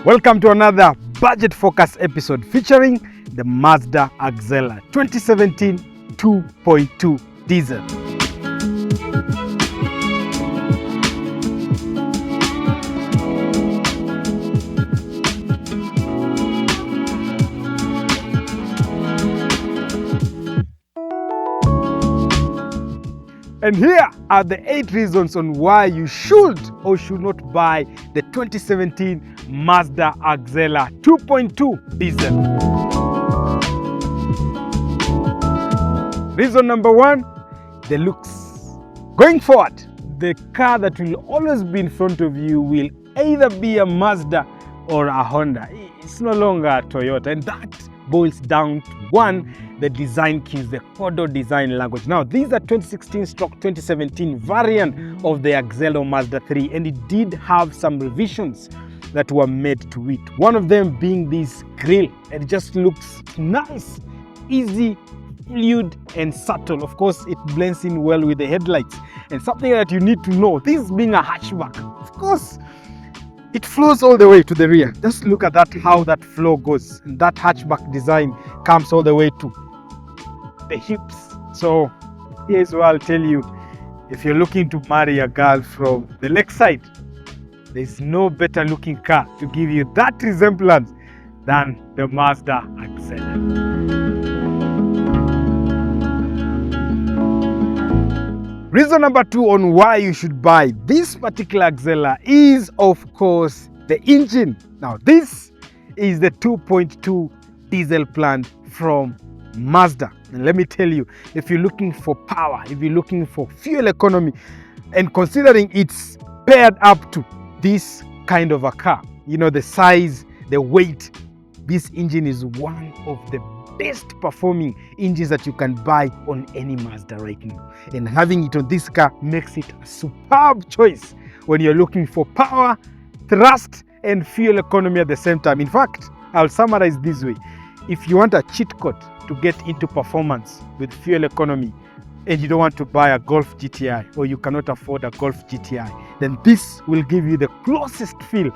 Welcome to another budget focus episode featuring the MAZDA AXELA 2017 2.2 diesel. And here are the 8 reasons on why you should or should not buy the 2017 MAZDA AXELA 2.2 diesel. Reason number 1, the looks. Going forward, the car that will always be in front of you will either be a Mazda or a Honda. It's no longer a Toyota, and that boils down to 1, the design keys, the Kodo design language. Now, these are 2016/2017 variant of the AXELA Mazda 3, and it did have some revisions that were made to it. One of them being this grille. It just looks nice, easy, fluid, and subtle. Of course, it blends in well with the headlights. And something that you need to know, this being a hatchback, of course, it flows all the way to the rear. Just look at that, how that flow goes. And that hatchback design comes all the way to the hips. So here's what I'll tell you. If you're looking to marry a girl from the lakeside, there's no better looking car to give you that resemblance than the MAZDA AXELA. Reason number 2 on why you should buy this particular AXELA is, of course, the engine. Now, this is the 2.2 diesel plant from Mazda. And let me tell you, if you're looking for power, if you're looking for fuel economy, and considering it's paired up to this kind of a car, you know, the size, the weight, this engine is one of the best performing engines that you can buy on any Mazda right now. And having it on this car makes it a superb choice when you're looking for power, thrust, and fuel economy at the same time. In fact, I'll summarize this way. If you want a cheat code to get into performance with fuel economy, and you don't want to buy a Golf GTI, or you cannot afford a Golf GTI, then this will give you the closest feel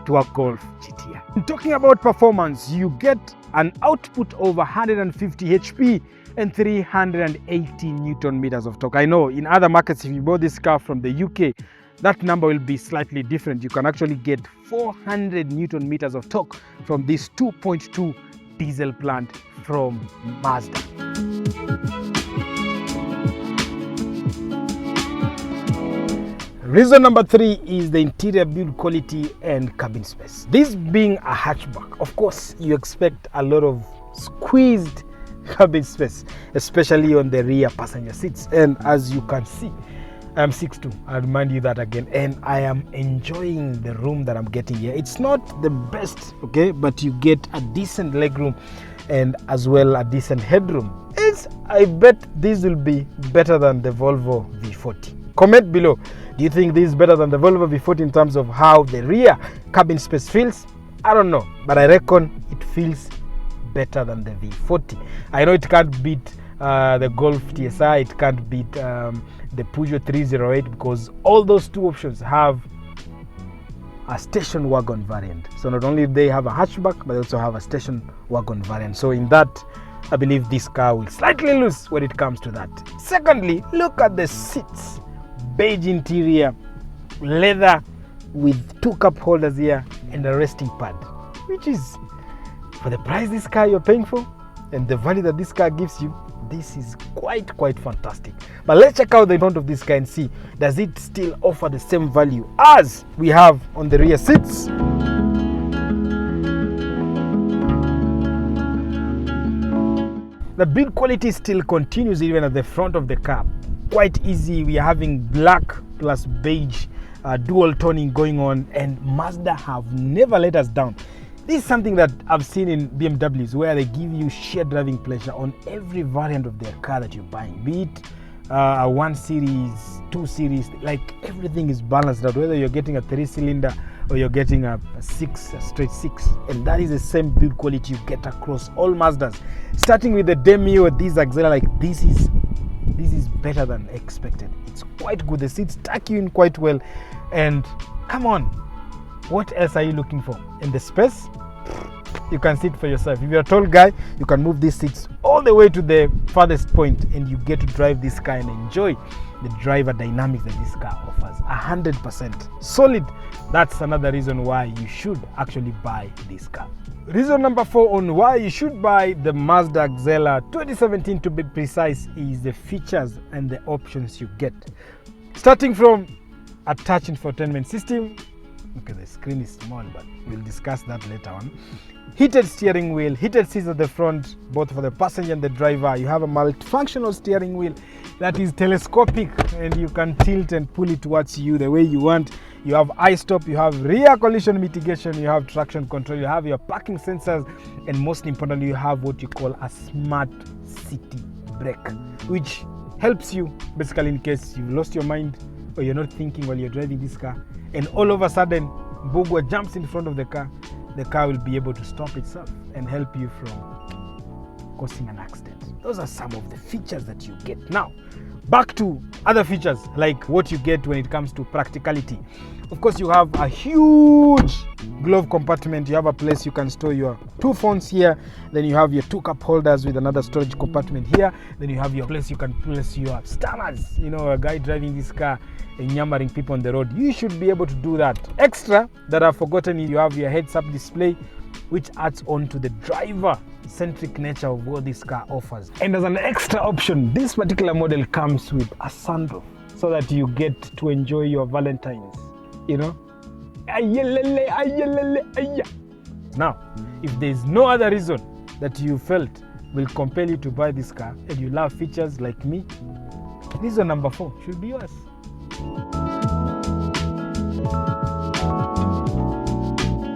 to a Golf GTI. In talking about performance, you get an output of 150 HP and 380 Newton meters of torque. I know in other markets, if you bought this car from the UK, that number will be slightly different. You can actually get 400 Newton meters of torque from this 2.2 diesel plant from Mazda. Reason number 3 is the interior build quality and cabin space. This being a hatchback, of course, you expect a lot of squeezed cabin space, especially on the rear passenger seats. And as you can see, I'm 6'2". I'll remind you that again. And I am enjoying the room that I'm getting here. It's not the best, okay, but you get a decent legroom and as well a decent headroom. I bet this will be better than the Volvo V40. Comment below. Do you think this is better than the Volvo V40 in terms of how the rear cabin space feels? I don't know, but I reckon it feels better than the V40. I know it can't beat the Golf TSI, it can't beat the Peugeot 308 because all those two options have a station wagon variant. So not only do they have a hatchback, but they also have a station wagon variant. So in that, I believe this car will slightly lose when it comes to that. Secondly, look at the seats. Beige interior, leather with 2 cup holders here and a resting pad, which is, for the price this car you're paying for and the value that this car gives you, this is quite fantastic. But let's check out the front of this car and see, does it still offer the same value as we have on the rear seats? The build quality still continues even at the front of the car. Quite easy. We are having black plus beige dual toning going on, and Mazda have never let us down. This is something that I've seen in BMWs, where they give you sheer driving pleasure on every variant of their car that you're buying, be it a 1 series, 2 series, like everything is balanced out, whether you're getting a 3-cylinder or you're getting a straight 6, and that is the same build quality you get across all Mazdas, starting with the Demio or this AXELA. Like this is better than expected. It's quite good. The seats tuck you in quite well, and come on, What else are you looking for? In the space, you can sit for yourself. If you're a tall guy, you can move these seats all the way to the farthest point and you get to drive this car and enjoy the driver dynamics that this car offers. 100% solid. That's another reason why you should actually buy this car. Reason number 4 on why you should buy the Mazda AXELA 2017 to be precise is the features and the options you get. Starting from a touch infotainment system. Okay, the screen is small, but we'll discuss that later on. Heated steering wheel, heated seats at the front, both for the passenger and the driver. You have a multifunctional steering wheel that is telescopic and you can tilt and pull it towards you the way you want. You have i-stop, you have rear collision mitigation, you have traction control, you have your parking sensors, and most importantly, you have what you call a smart city brake, which helps you basically in case you've lost your mind or you're not thinking while you're driving this car and all of a sudden Bugwa jumps in front of the car will be able to stop itself and help you from causing an accident. Those are some of the features that you get. Now, back to other features like what you get when it comes to practicality. Of course, you have a huge glove compartment. You have a place you can store your 2 phones here. Then you have your 2 cup holders with another storage compartment here. Then you have your place you can place your stammers. You know, a guy driving this car and yammering people on the road. You should be able to do that. Extra that I've forgotten, you have your heads-up display, which adds on to the driver-centric nature of what this car offers. And as an extra option, this particular model comes with a sunroof so that you get to enjoy your Valentine's, you know. Now, if there's no other reason that you felt will compel you to buy this car and you love features like me, reason number 4 should be yours.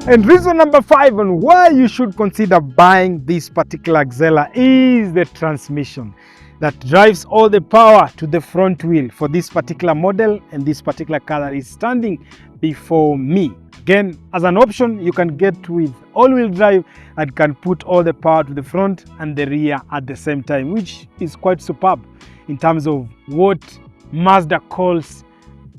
And reason number 5 on why you should consider buying this particular AXELA is the transmission that drives all the power to the front wheel for this particular model and this particular car that is standing before me. Again, as an option, you can get with all-wheel drive and can put all the power to the front and the rear at the same time, which is quite superb in terms of what Mazda calls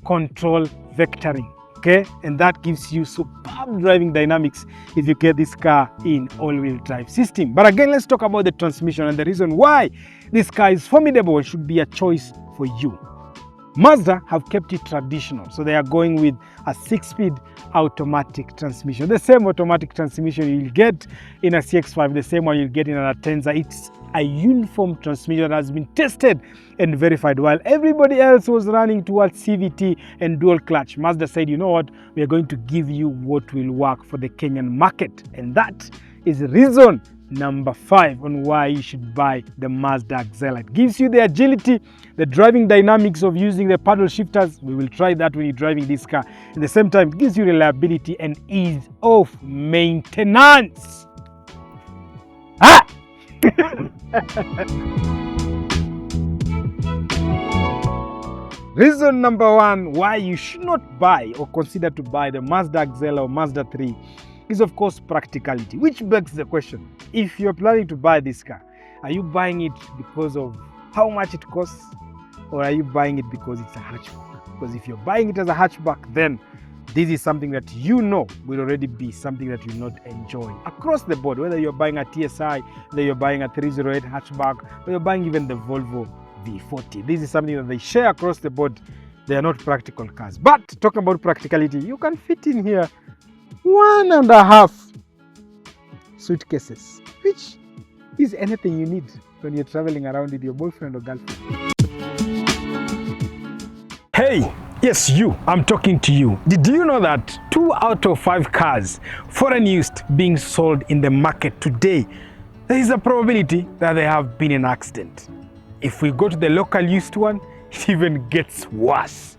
control vectoring. Okay, and that gives you superb driving dynamics if you get this car in all-wheel drive system. But again, let's talk about the transmission and the reason why this car is formidable should be a choice for you. Mazda have kept it traditional, so they are going with a 6-speed automatic transmission. The same automatic transmission you'll get in a CX-5, the same one you'll get in an Atenza. It's a uniform transmission that has been tested and verified. While everybody else was running towards CVT and dual clutch, Mazda said, you know what, we are going to give you what will work for the Kenyan market. And that is reason number 5 on why you should buy the Mazda AXELA. It gives you the agility, the driving dynamics of using the paddle shifters. We will try that when you're driving this car. At the same time, it gives you reliability and ease of maintenance. Reason number 1 why you should not buy or consider to buy the Mazda AXELA or Mazda 3 is of course practicality, which begs the question, if you're planning to buy this car, are you buying it because of how much it costs or are you buying it because it's a hatchback? Because if you're buying it as a hatchback, then this is something that you know will already be something that you'll not enjoy across the board, whether you're buying a TSI, whether you're buying a 308 hatchback, or you're buying even the Volvo V40. This is something that they share across the board. They are not practical cars. But talking about practicality, you can fit in here 1.5 suitcases, which is anything you need when you're traveling around with your boyfriend or girlfriend. Hey, yes, you, I'm talking to you. Did you know that 2 out of 5 cars, foreign used, being sold in the market today, there is a probability that they have been in an accident? If we go to the local used one, it even gets worse.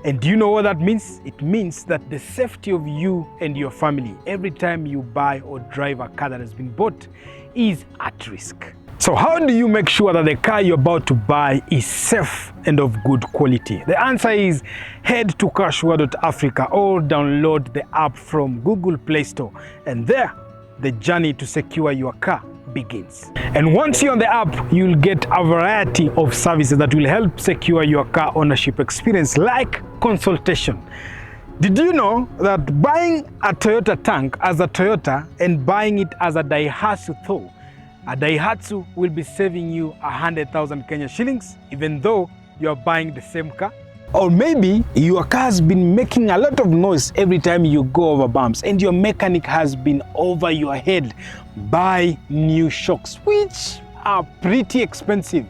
And do you know what that means? It means that the safety of you and your family every time you buy or drive a car that has been bought is at risk. So how do you make sure that the car you're about to buy is safe and of good quality? The answer is head to CARSHURE.Africa or download the app from Google Play Store, and there the journey to secure your car begins. And once you're on the app, you'll get a variety of services that will help secure your car ownership experience, like consultation, Did you know that buying a Toyota tank as a Toyota and buying it as a Daihatsu though, a Daihatsu will be saving you 100,000 Kenya shillings even though you are buying the same car? Or maybe your car has been making a lot of noise every time you go over bumps and your mechanic has been over your head. Buy new shocks, which are pretty expensive.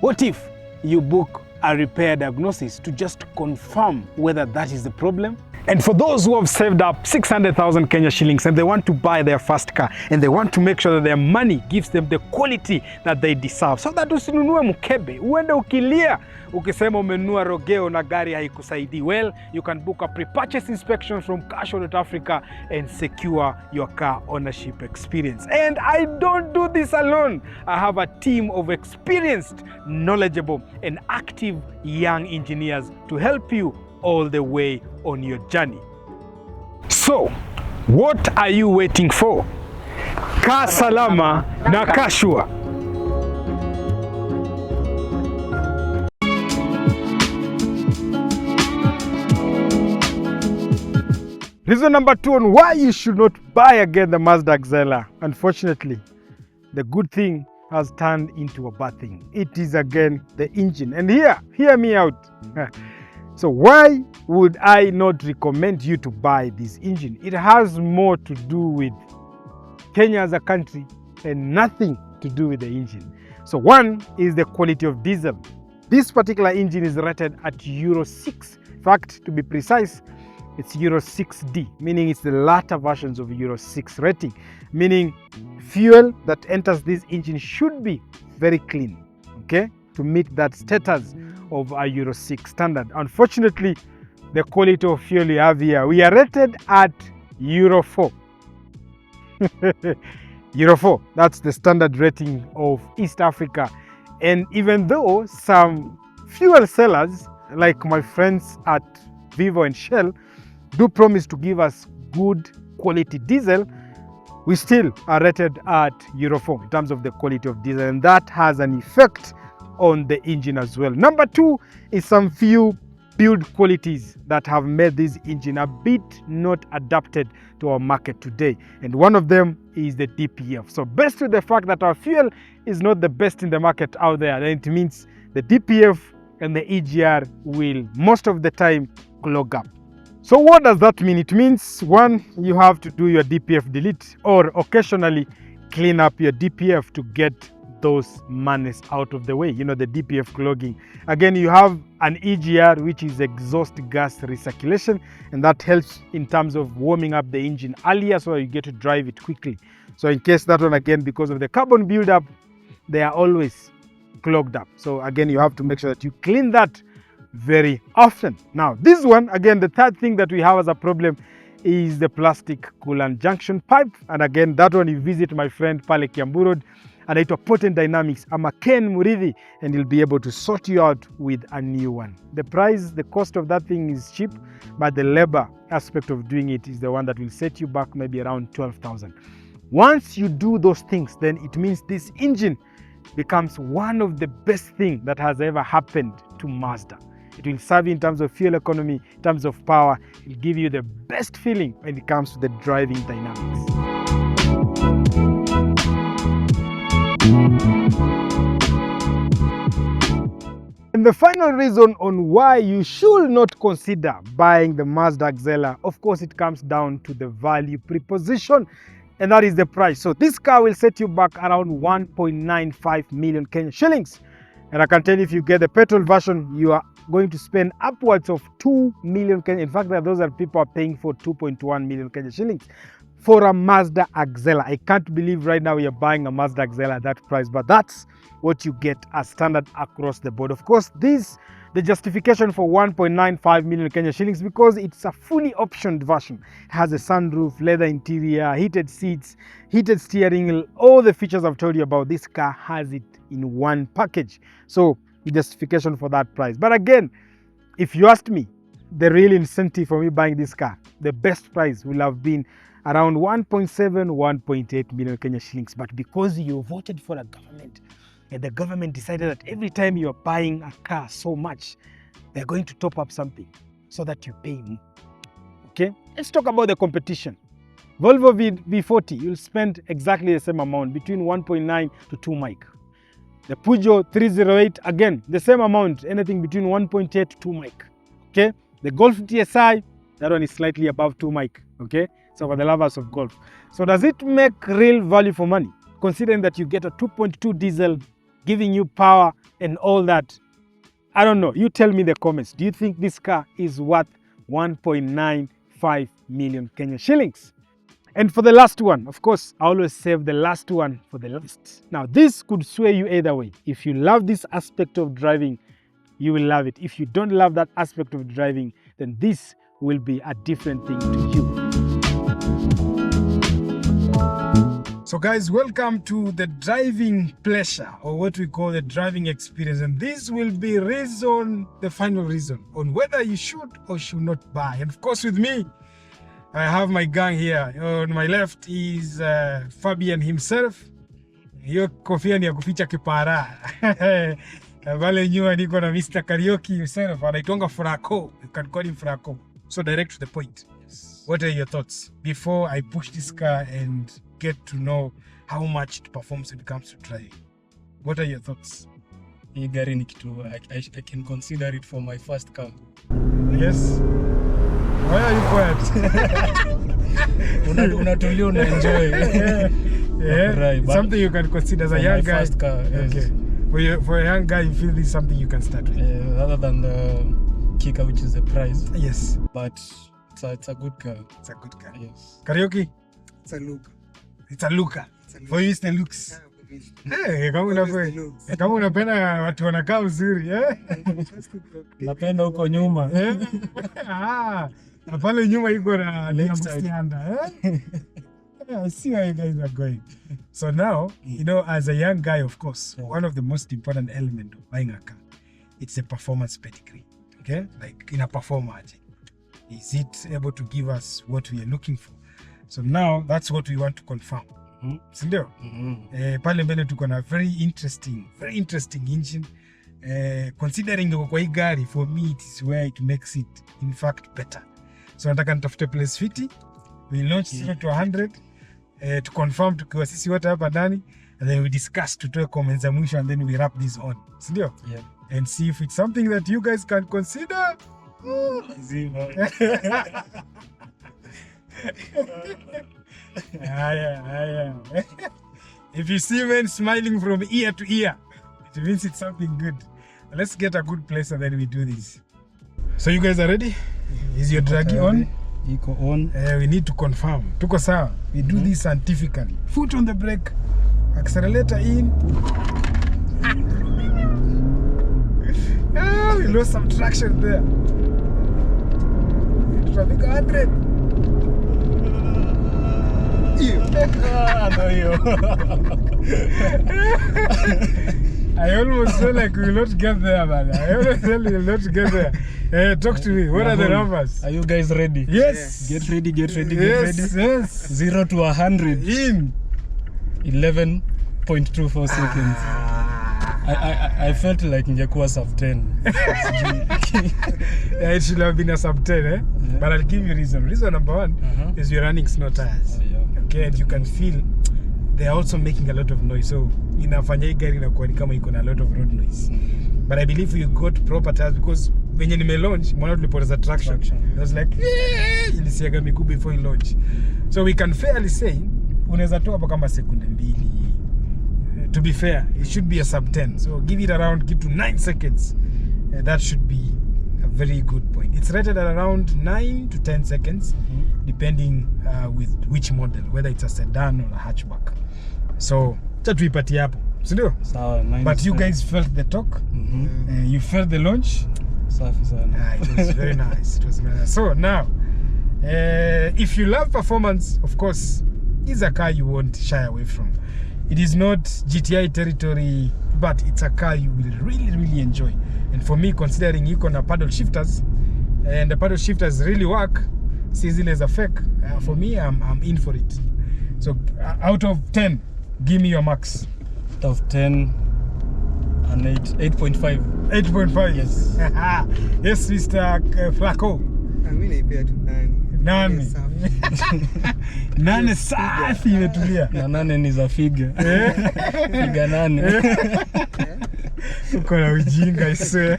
What if you book a repair diagnosis to just confirm whether that is the problem? And for those who have saved up 600,000 Kenya shillings and they want to buy their first car and they want to make sure that their money gives them the quality that they deserve, so that usinunue mkebe, uende ukilia ukisema umenunua rogeo na gari haikusaidii. Well, you can book a pre-purchase inspection from CARSHURE.Africa and secure your car ownership experience. And I don't do this alone. I have a team of experienced, knowledgeable, and active young engineers to help you all the way on your journey. So, what are you waiting for? Kaa salama na CARSHURE. Reason number 2 on why you should not buy again the MAZDA AXELA. Unfortunately, the good thing has turned into a bad thing. It is again the engine. And hear me out. So why would I not recommend you to buy this engine? It has more to do with Kenya as a country and nothing to do with the engine. So one is the quality of diesel. This particular engine is rated at Euro 6. In fact, to be precise, it's Euro 6D, meaning it's the latter versions of Euro 6 rating, meaning fuel that enters this engine should be very clean, okay, to meet that status of a Euro 6 standard. Unfortunately, the quality of fuel you have here, we are rated at Euro 4. Euro 4, that's the standard rating of East Africa. And even though some fuel sellers, like my friends at Vivo and Shell, do promise to give us good quality diesel, we still are rated at Euro 4 in terms of the quality of diesel, and that has an effect on the engine as well. Number 2 is some few build qualities that have made this engine a bit not adapted to our market today, and one of them is the DPF. So based on the fact that our fuel is not the best in the market out there, then it means the DPF and the EGR will most of the time clog up. So what does that mean? It means, one, you have to do your DPF delete or occasionally clean up your DPF to get those madness out of the way, you know, the DPF clogging. Again, you have an EGR, which is exhaust gas recirculation, and that helps in terms of warming up the engine earlier so you get to drive it quickly. So in case that one, again, because of the carbon buildup, they are always clogged up. So again, you have to make sure that you clean that very often. Now, this one, again, the third thing that we have as a problem is the plastic coolant junction pipe. And again, that one, you visit my friend Pale Kiambu Road, anaitwa Potent Dynamics ama Ken Muridhi, and he'll be able to sort you out with a new one. The price, the cost of that thing is cheap, but the labor aspect of doing it is the one that will set you back maybe around 12,000. Once you do those things, then it means this engine becomes one of the best things that has ever happened to Mazda. It will serve you in terms of fuel economy, in terms of power. It will give you the best feeling when it comes to the driving dynamics. And the final reason on why you should not consider buying the MAZDA AXELA, of course, it comes down to the value proposition, and that is the price. So this car will set you back around 1.95 million Kenya shillings. And I can tell you, if you get the petrol version, you are going to spend upwards of 2 million Kenya. In fact, those are people are paying for 2.1 million Kenya shillings for a MAZDA AXELA. I can't believe right now you're buying a MAZDA AXELA at that price, but that's what you get as standard across the board. Of course, the justification for 1.95 million Kenya shillings because it's a fully optioned version. It has a sunroof, leather interior, heated seats, heated steering wheel, all the features I've told you about. This car has it in one package. So the justification for that price. But again, if you asked me, the real incentive for me buying this car, the best price will have been around 1.7, 1.8 million Kenya shillings. But because you voted for a government, and the government decided that every time you're buying a car so much, they're going to top up something so that you pay Okay, let's talk about the competition. Volvo V40, you'll spend exactly the same amount, between 1.9 to 2 mic. The Peugeot 308, again, the same amount, anything between 1.8 to 2 mic. Okay, the Golf TSI, that one is slightly above 2 mic. Okay, so for the lovers of golf. So does it make real value for money, considering that you get a 2.2 diesel giving you power and all that? I don't know. You tell me in the comments. Do you think this car is worth 1.95 million Kenyan shillings? And for the last one, of course, I always save the last one for the last. Now, this could sway you either way. If you love this aspect of driving, you will love it. If you don't love that aspect of driving, then this will be a different thing to you. So guys, welcome to the driving pleasure, or what we call the driving experience. And this will be the final reason on whether you should or should not buy. And of course with me, I have my gang here. On my left is Fabian himself. Hiyo kofia ni ya kuficha kipara. Vale nyuma niko na Mr. Karaoke himself. Anaitonga Frako. You can call him Frako. So direct to the point. Yes. What are your thoughts before I push this car and get to know how much it performs when it comes to driving? What are your thoughts? I can consider it for my first car. Yes. Why are you quiet? Unatulia, una-enjoy. Yeah. Right, something you can consider as a young guy. First car, yes. Okay. For a young guy, you feel this is something you can start with. Other than the kicker, which is the price. Yes. But it's a good car. It's a good car. Yes. Karaoke? It's a look. It's a looker. For you, it's the looks. Yeah, Kama unapenda watu wanakaa uzuri, Napenda huko nyuma. Na pale nyuma iko na msianda. I see where you guys are going. So now, you know, as a young guy, of course, one of the most important elements of buying a car, it's a performance pedigree. Okay? Like in a performer, is it able to give us what we are looking for? So now, that's what we want to confirm. Sindio? Pale mbele tuko na very interesting engine. Considering kwa hii gari, for me it is where it makes it in fact better. So nataka nitafute place fiti, we launch 0 to 100 to confirm tukiwa sisi wote hapa ndani, and then we discuss, tutoe comments za mwisho, and then we wrap this on. Sindio? Yeah. And see if it's something that you guys can consider. If you see men smiling from ear to ear, it means it's something good. Let's get a good place and then we do this. So you guys are ready? Is your draggy on? Iko on. We need to confirm. Tuko sawa. We do this scientifically. Foot on the brake, accelerator in. We lost some traction there. Traffic 100. I almost feel like we will not get there, man. I almost feel we will not get there. Talk to me. What are the numbers? Are you guys ready? Yes. Get ready. Yes. 0 to 100 in 11.24 seconds. I felt like ningekuwa sub 10. Yeah, it should have been a sub 10, Yeah. But I'll give you reason. Reason number one is you're running snow tires. Okay, and you can feel they're also making a lot of noise. So inafanya hii gari inakuwa ni kama iko na a lot of road noise. But I believe you got proper tires, because when you launch, mwana tulipoteza traction. It was like, ilisiaga miguu before you launch. So we can fairly say, unaweza toa hapa kama sekunde 2. To be fair, it should be a sub 10. So give it around, give to 9 seconds. That should be a very good point. It's rated at around 9 to 10 seconds, depending with which model, whether it's a sedan or a hatchback. So, tatuipatia hapo, sindio? Sawa, but you guys felt the torque. You felt the launch. Safi sana. It was very nice. It was very nice. So now, if you love performance, of course, it's a car you won't shy away from. It is not GTI territory, but it's a car you will really enjoy. And for me, considering you can paddle shifters, and the paddle shifters really work, see zile as a fake, for me, I'm in for it. So out of 10, give me your max. Out of 10, an 8.5. 8.5? Yes. Yes, Mr. Flacco. Mimi naipea tu 9. Nane. Safi. Nane safi imetulia. Na 8 ni za figa. Figa 8. Uko na ujinga, I swear.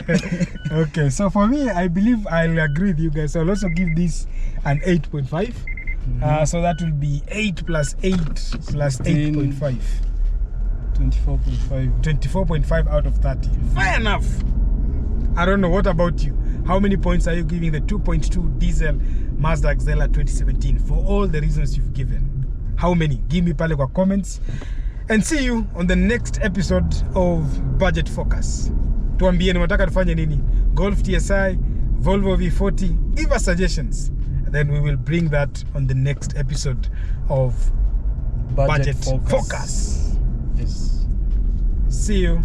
Okay, so for me, I believe I'll agree with you guys. So I'll also give this an 8.5. So that will be 8 plus 8 plus 8.5. 24.5. 24.5 out of 30. Fair enough. I don't know. What about you? How many points are you giving the 2.2 diesel Mazda AXELA 2017 for all the reasons you've given? How many? Give me pale kwa comments. And see you on the next episode of Budget Focus. Tuambie ni wataka tufanye nini? Golf TSI, Volvo V40. Give us suggestions. And then we will bring that on the next episode of Budget Focus. Yes. See you.